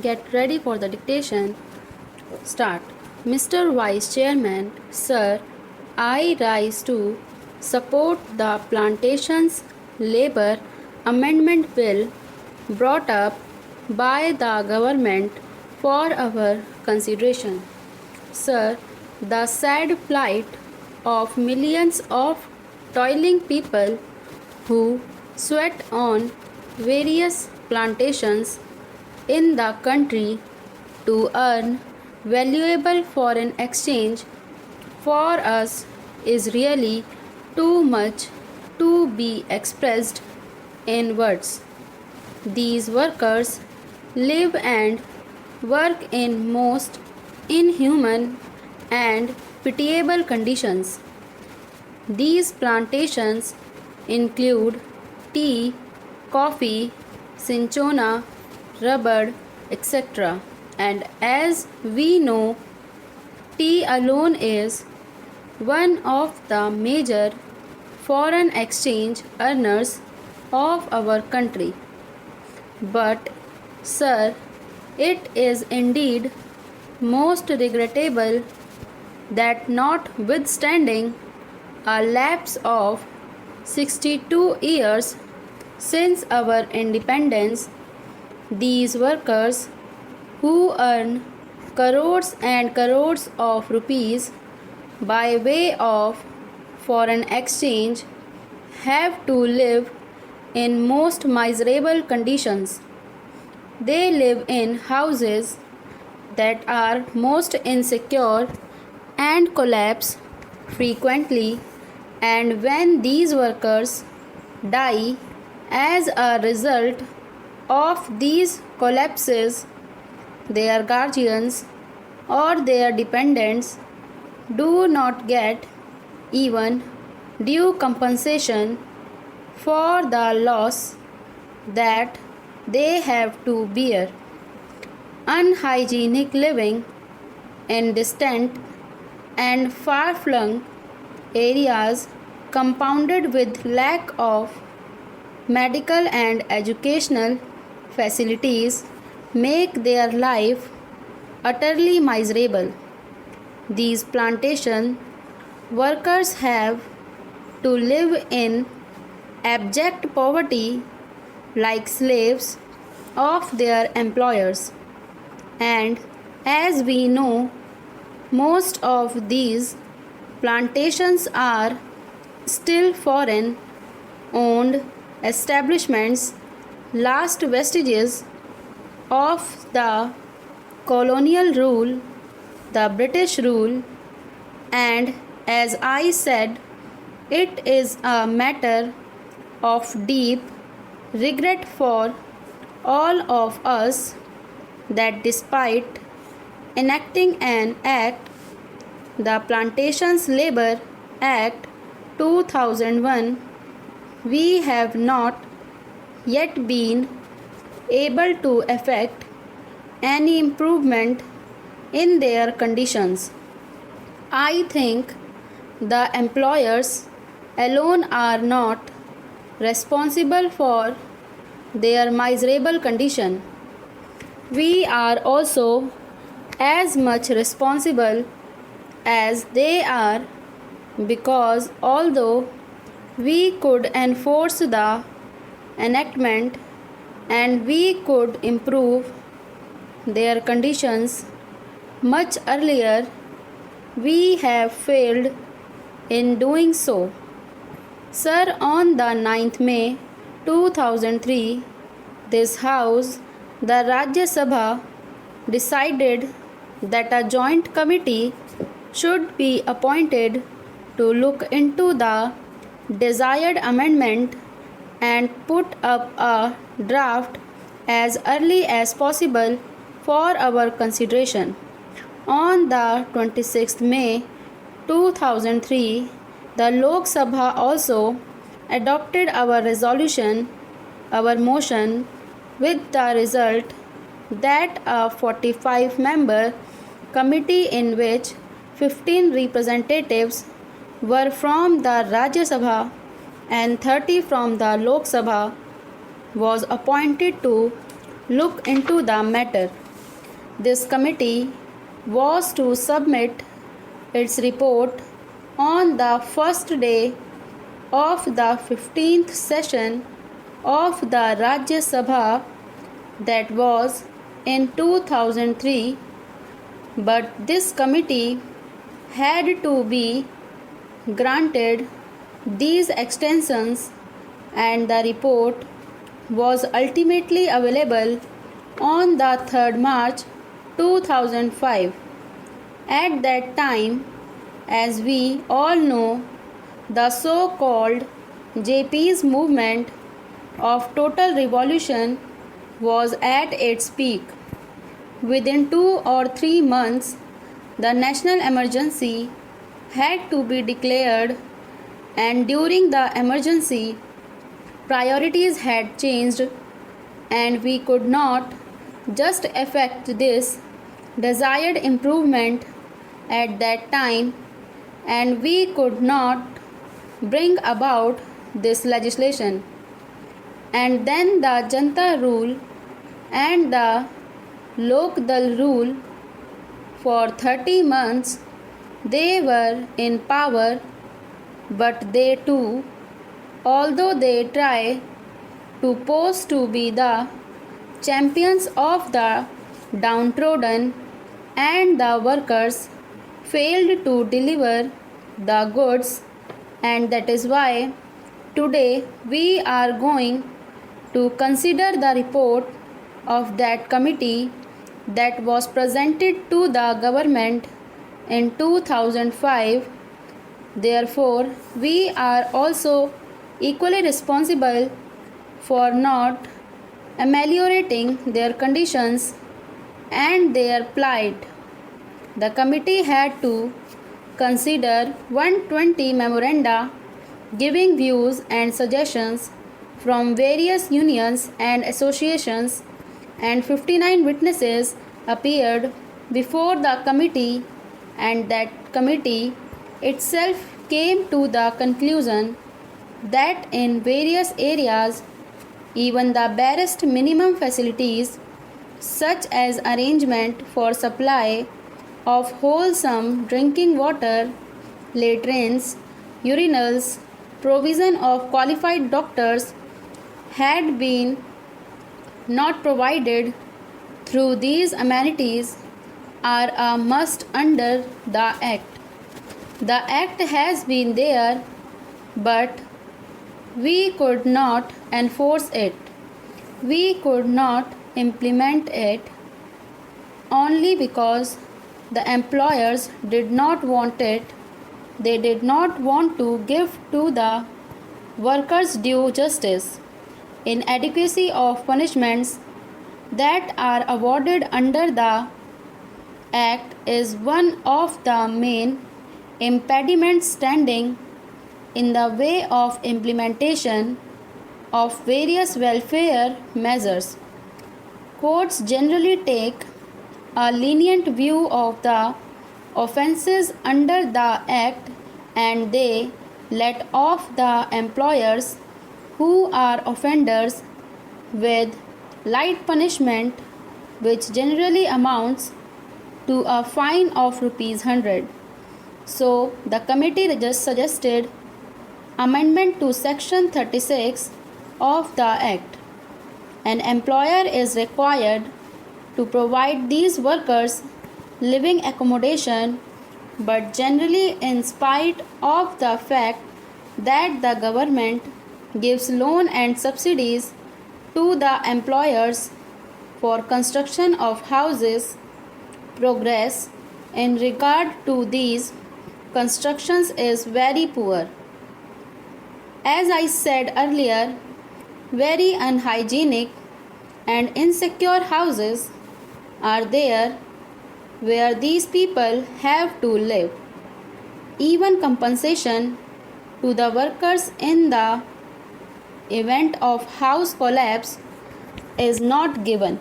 Get ready for the dictation. Start. Mr. Vice Chairman, Sir, I rise to support the Plantations Labour Amendment Bill brought up by the government for our consideration. Sir, the sad plight of millions of toiling people who sweat on various plantations in the country to earn valuable foreign exchange for us is really too much to be expressed in words. These workers live and work in most inhuman and pitiable conditions. These plantations include tea, coffee, cinchona, rubber, etc. And as we know, tea alone is one of the major foreign exchange earners of our country. But, sir, it is indeed most regrettable that notwithstanding a lapse of 62 years since our independence, these workers who earn crores and crores of rupees by way of foreign exchange have to live in most miserable conditions. They live in houses that are most insecure and collapse frequently, and when these workers die as a result of these collapses, their guardians or their dependents do not get even due compensation for the loss that they have to bear. Unhygienic living in distant and far-flung areas, compounded with lack of medical and educational facilities, make their life utterly miserable. These plantation workers have to live in abject poverty like slaves of their employers. And as we know, most of these plantations are still foreign owned establishments, last vestiges of the colonial rule, the British rule, and as I said, it is a matter of deep regret for all of us that despite enacting an act, the Plantations Labour Act 2001, we have not yet been able to effect any improvement in their conditions. I think the employers alone are not responsible for their miserable condition. We are also as much responsible as they are, because although we could enforce the enactment and we could improve their conditions much earlier, we have failed in doing so. Sir, on the 9th May 2003, this House, the Rajya Sabha, decided that a joint committee should be appointed to look into the desired amendment and put up a draft as early as possible for our consideration. On the 26th May 2003, the Lok Sabha also adopted our resolution, our motion, with the result that a 45-member committee in which 15 representatives were from the Rajya Sabha and 30 from the Lok Sabha was appointed to look into the matter. This committee was to submit its report on the first day of the 15th session of the Rajya Sabha, that was in 2003, but this committee had to be granted these extensions, and the report was ultimately available on the 3rd March 2005. At that time, as we all know, the so-called JP's movement of total revolution was at its peak. Within 2 or 3 months, the national emergency had to be declared, and during the emergency, priorities had changed, and we could not just effect this desired improvement at that time, and we could not bring about this legislation. And then the Janta rule and the Lok Dal rule. For 30 months they were in power, but they too, although they try to pose to be the champions of the downtrodden and the workers, failed to deliver the goods, and that is why today we are going to consider the report of that committee that was presented to the government in 2005. Therefore, we are also equally responsible for not ameliorating their conditions and their plight. The committee had to consider 120 memoranda giving views and suggestions from various unions and associations, and 59 witnesses appeared before the committee, and that committee itself came to the conclusion that in various areas, even the barest minimum facilities, such as arrangement for supply of wholesome drinking water, latrines, urinals, provision of qualified doctors, had been not provided through these amenities, are a must under the Act. The Act has been there, but we could not enforce it. We could not implement it only because the employers did not want it. They did not want to give to the workers due justice. Inadequacy of punishments that are awarded under the Act is one of the main impediments standing in the way of implementation of various welfare measures. Courts generally take a lenient view of the offences under the Act, and they let off the employers who are offenders with light punishment, which generally amounts to a fine of ₹100. So the committee just suggested amendment to section 36 of the Act. An employer is required to provide these workers living accommodation, but generally in spite of the fact that the government gives loan and subsidies to the employers for construction of houses, progress in regard to these constructions is very poor. As I said earlier, very unhygienic and insecure houses are there where these people have to live. Even compensation to the workers in the event of house collapse is not given.